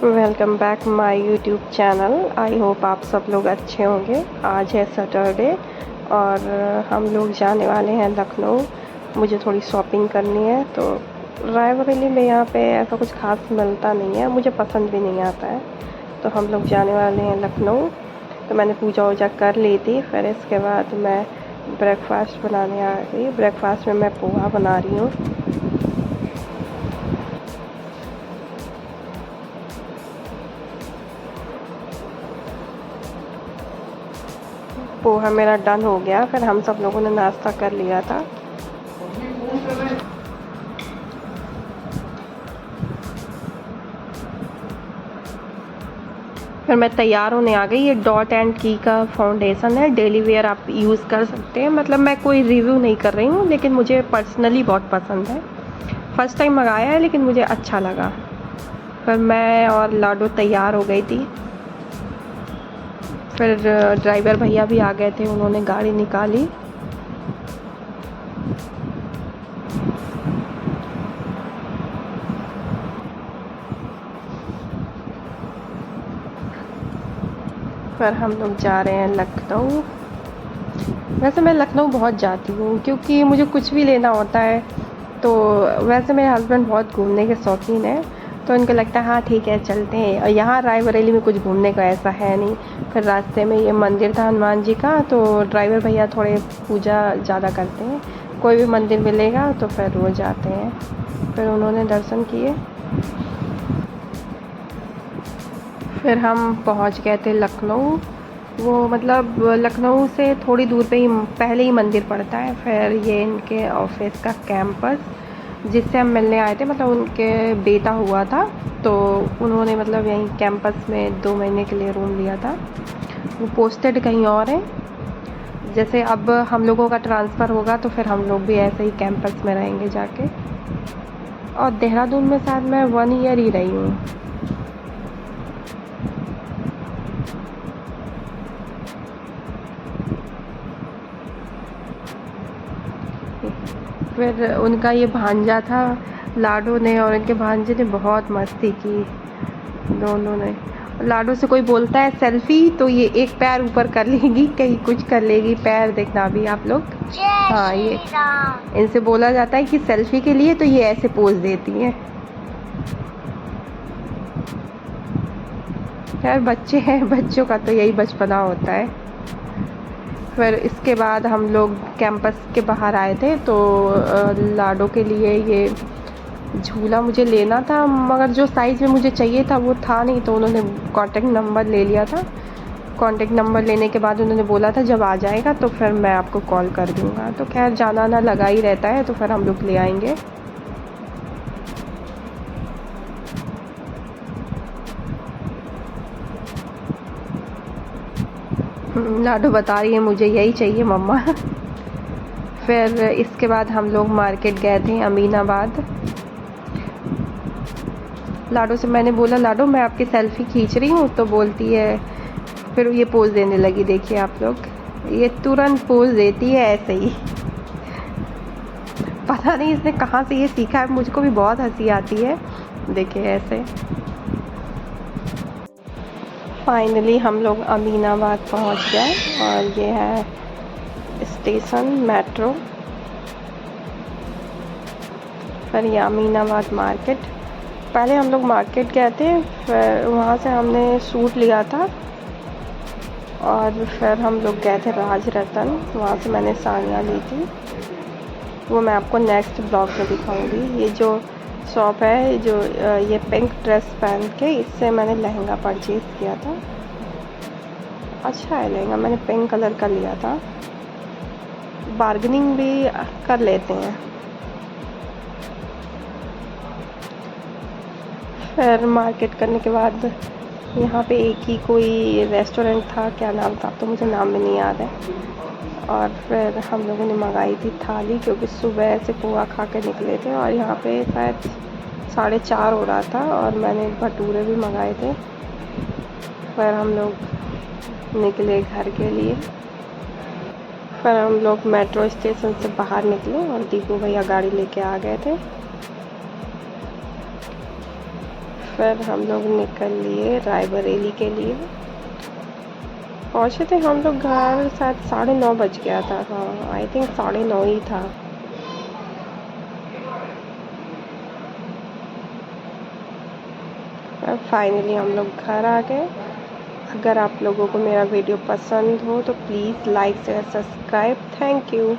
Welcome back my YouTube channel. I hope आप सब लोग अच्छे होंगे। आज है सैटरडे और हम लोग जाने वाले हैं लखनऊ। मुझे थोड़ी शॉपिंग करनी है, तो रायबरेली में यहाँ पे ऐसा कुछ खास मिलता नहीं है, मुझे पसंद भी नहीं आता है। तो हम लोग जाने वाले हैं लखनऊ। तो मैंने पूजा वूजा कर ली थी, फिर इसके बाद मैं ब्रेकफास्ट बनाने आ गई। ब्रेकफास्ट में मैं पोहा बना रही हूँ। पोहा मेरा डन हो गया, फिर हम सब लोगों ने नाश्ता कर लिया था। फिर मैं तैयार होने आ गई। ये डॉट एंड की का फाउंडेशन है, डेली वेयर आप यूज़ कर सकते हैं। मतलब मैं कोई रिव्यू नहीं कर रही हूँ, लेकिन मुझे पर्सनली बहुत पसंद है। फर्स्ट टाइम मंगाया है, लेकिन मुझे अच्छा लगा। फिर मैं और लाडो तैयार हो गई थी। फिर ड्राइवर भैया भी आ गए थे, उन्होंने गाड़ी निकाली। फिर हम लोग जा रहे हैं लखनऊ। वैसे मैं लखनऊ बहुत जाती हूँ, क्योंकि मुझे कुछ भी लेना होता है। तो वैसे मेरे हस्बैंड बहुत घूमने के शौकीन हैं, तो उनको लगता है हाँ ठीक है चलते हैं। और यहाँ रायबरेली में कुछ घूमने का ऐसा है नहीं। फिर रास्ते में ये मंदिर था हनुमान जी का, तो ड्राइवर भैया थोड़े पूजा ज़्यादा करते हैं। कोई भी मंदिर मिलेगा तो फिर वो जाते हैं। फिर उन्होंने दर्शन किए। फिर हम पहुँच गए थे लखनऊ। वो मतलब लखनऊ से थोड़ी दूर पे ही पहले ही मंदिर पड़ता है। फिर ये इनके ऑफिस का कैंपस, जिससे हम मिलने आए थे, मतलब उनके बेटा हुआ था, तो उन्होंने मतलब यहीं कैंपस में 2 महीने के लिए रूम लिया था। वो पोस्टेड कहीं और है। जैसे अब हम लोगों का ट्रांसफ़र होगा तो फिर हम लोग भी ऐसे ही कैंपस में रहेंगे जाके। और देहरादून में शायद मैं 1 ईयर ही रही हूँ। फिर उनका ये भांजा था, लाडो ने और इनके भांजे ने बहुत मस्ती की दोनों ने। लाडो से कोई बोलता है सेल्फी, तो ये एक पैर ऊपर कर लेगी, कहीं कुछ कर लेगी। पैर देखना भी आप लोग। हाँ, ये इनसे बोला जाता है कि सेल्फी के लिए, तो ये ऐसे पोज देती हैं। यार बच्चे हैं, बच्चों का तो यही बचपना होता है। फिर इसके बाद हम लोग कैंपस के बाहर आए थे, तो लाडो के लिए ये झूला मुझे लेना था, मगर जो साइज़ में मुझे चाहिए था वो था नहीं, तो उन्होंने कॉन्टेक्ट नंबर ले लिया था। कॉन्टेक्ट नंबर लेने के बाद उन्होंने बोला था जब आ जाएगा तो फिर मैं आपको कॉल कर दूँगा। तो खैर जाना आना लगा ही रहता है, तो फिर हम लोग ले आएंगे। लाडो बता रही है मुझे यही चाहिए मम्मा। फिर इसके बाद हम लोग मार्केट गए थे, अमीनाबाद। लाडो से मैंने बोला लाडो मैं आपकी सेल्फ़ी खींच रही हूँ, तो बोलती है, फिर ये पोज़ देने लगी। देखिए आप लोग, ये तुरंत पोज़ देती है ऐसे ही। पता नहीं इसने कहाँ से ये सीखा है, मुझको भी बहुत हंसी आती है। देखिए ऐसे। फाइनली हम लोग अमीनाबाद पहुँच गए, और ये है स्टेशन मेट्रो। फिर ये अमीनाबाद मार्केट। पहले हम लोग मार्केट गए थे, फिर वहाँ से हमने सूट लिया था, और फिर हम लोग गए थे राज रतन, वहाँ से मैंने साड़ियाँ ली थी। वो मैं आपको नेक्स्ट ब्लॉग में दिखाऊंगी। ये जो शॉप है, जो ये पिंक ड्रेस पहन के, इससे मैंने लहंगा परचेज़ किया था। अच्छा है लहंगा, मैंने पिंक कलर का लिया था। बार्गेनिंग भी कर लेते हैं। फिर मार्केट करने के बाद यहाँ पे एक ही कोई रेस्टोरेंट था, क्या नाम था तो मुझे नाम भी नहीं याद है। और फिर हम लोगों ने मंगाई थी थाली, क्योंकि सुबह से पोहा खा के निकले थे, और यहाँ पे शायद 4:30 हो रहा था, और मैंने भटूरे भी मंगाए थे। फिर हम लोग निकले घर के लिए। फिर हम लोग मेट्रो स्टेशन से बाहर निकले, और दीपू भैया गाड़ी लेके आ गए थे। फिर हम लोग निकल लिए रायबरेली के लिए। पहुँचे थे हम लोग घर शायद 9:30 बज गया था। हाँ, आई थिंक 9:30 ही था। अब फाइनली हम लोग घर आ गए। अगर आप लोगों को मेरा वीडियो पसंद हो तो please like share subscribe. Thank you.